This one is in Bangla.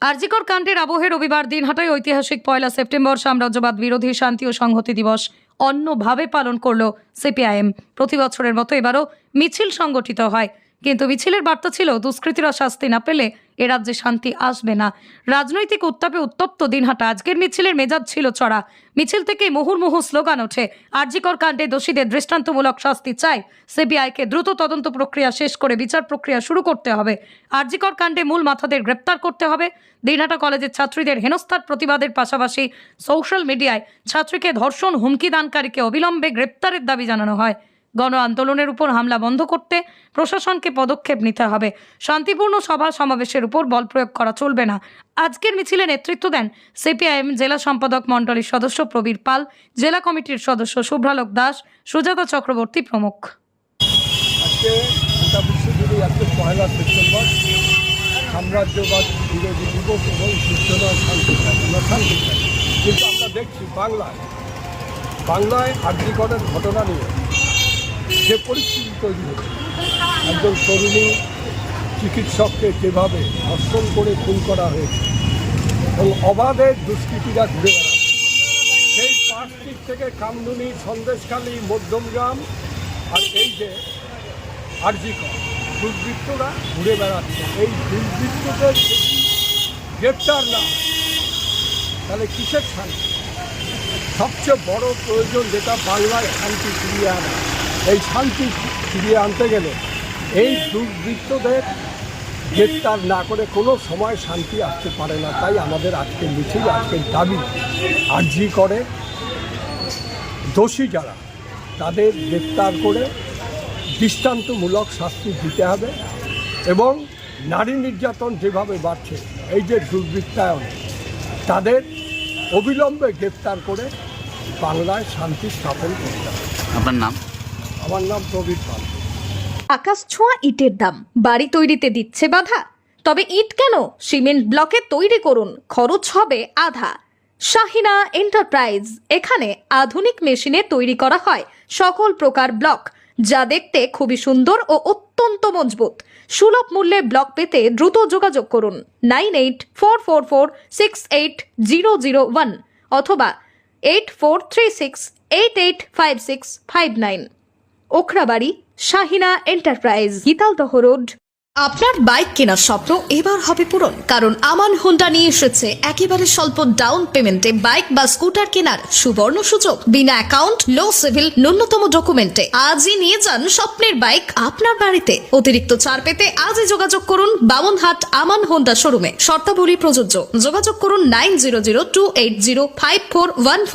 আরজিকর কাণ্ডের আবহে রবিবার দিনহাটায় ঐতিহাসিক 1 সেপ্টেম্বর সাম্রাজ্যবাদ বিরোধী শান্তি ও সংহতি দিবস অন্যভাবে পালন করল সিপিআইএম। প্রতি বছরের মতো এবারও মিছিল সংগঠিত হয়, কিন্তু মিছিলের বার্তা ছিল দুষ্কৃতীরা শাস্তি না পেলে এ রাজ্যে শান্তি আসবে না। রাজনৈতিক উত্তাপে উত্তপ্ত দিনহাটা। আজকের মিছিলের মেজাজ ছিল চড়া। মিছিল থেকে মুহুর্মুহু স্লোগান ওঠে, আরজিকর কাণ্ডে দোষীদের দৃষ্টান্তমূলক শাস্তি চাই, সিবিআইকে দ্রুত তদন্ত প্রক্রিয়া শেষ করে বিচার প্রক্রিয়া শুরু করতে হবে, আরজিকর কাণ্ডে মূল মাথাদের গ্রেপ্তার করতে হবে। দিনহাটা কলেজের ছাত্রীদের হেনস্থার প্রতিবাদের পাশাপাশি সোশ্যাল মিডিয়ায় ছাত্রীকে ধর্ষণ হুমকি দানকারীকে অবিলম্বে গ্রেপ্তারের দাবি জানানো হয়। গণ আন্দোলনের উপর হামলা বন্ধ করতে প্রশাসনকে পদক্ষেপ নিতে হবে। শান্তিপূর্ণ সভা সমাবেশের উপর বল প্রয়োগ করা চলবে না। আজকের মিছিলে নেতৃত্ব দেন সিপিআইএম জেলা সম্পাদক মণ্ডলীর সদস্য প্রবীর পাল, জেলা কমিটির সদস্য শুভ্রালোক দাস, সুজাতা চক্রবর্তী প্রমুখ। আজকে গোটা বিশ্বজুড়ে আজকে 1 সেপ্টেম্বর সাম্রাজ্যবাদ বিরোধী দিবস এবং সূচনা শান্তি চাই, আমরা শান্তি চাই। কিন্তু আমরা দেখছি বাংলায় আরজিকরের ঘটনা নিয়ে যে পরিস্থিতি তৈরি হচ্ছে, একজন তরুণী চিকিৎসককে যেভাবে ধর্ষণ করে খুন করা হয়েছে এবং অবাধে দুষ্কৃতীরা ঘুরে বেড়াচ্ছে, সেই পার্কস্ট্রিট থেকে কামদুনি, সন্দেশখালী, মধ্যমগ্রাম আর এই যে আরজিকর, দুর্বৃত্তরা ঘুরে বেড়াচ্ছে। এই দুর্বৃত্তদের যদি গ্রেপ্তার না হয় তাহলে কিসের শান্তি? সবচেয়ে বড় প্রয়োজন যেটা বাংলায় শান্তি ফিরিয়ে আনা, এই শান্তি ফিরিয়ে আনতে গেলে এই দুর্বৃত্তদের গ্রেপ্তার না করে কোনো সময় শান্তি আসতে পারে না। তাই আমাদের আজকের মিছিল, আজকের দাবি, আরজিকরে দোষী যারা তাদের গ্রেপ্তার করে দৃষ্টান্তমূলক শাস্তি দিতে হবে এবং নারী নির্যাতন যেভাবে বাড়ছে, এই যে দুর্বৃত্তায়ন, তাদের অবিলম্বে গ্রেপ্তার করে বাংলায় শান্তি স্থাপন করতে হবে। আপনার নাম? আমার নাম প্রবীর পাল। আকাশ ছোঁয়া ইটের দাম বাড়ি তৈরিতে দিচ্ছে বাধা? তবে ইট কেন, সিমেন্ট ব্লকে তৈরি করুন, খরচ হবে আধা। শাহিনা এন্টারপ্রাইজ, এখানে আধুনিক মেশিনে তৈরি করা হয় সকল প্রকার ব্লক, যা দেখতে খুবই সুন্দর ও অত্যন্ত মজবুত। সুলভ মূল্যে ব্লক পেতে দ্রুত যোগাযোগ করুন 9844468001 অথবা 8436885659। Okhrabari, Shahina enterprise, Gitaldaha road. আপনার বাইক কেনার স্বপ্ন এবার হবে পূরণ, কারণ আমান হোন্ডা নিয়ে এসেছে একেবারে স্বল্প ডাউন পেমেন্টে বাইক বা স্কুটার কেনার সুবর্ণ সুযোগ। বিনা অ্যাকাউন্ট, লো সিভিল, ন্যূনতম ডকুমেন্টে আজই নিয়ে যান স্বপ্নের বাইক আপনার বাড়িতে। অতিরিক্ত ছাড় পেতে আজই যোগাযোগ করুন বামনহাট আমান হোন্ডা শোরুমে। শর্তাবলী প্রযোজ্য। যোগাযোগ করুন 9002805414।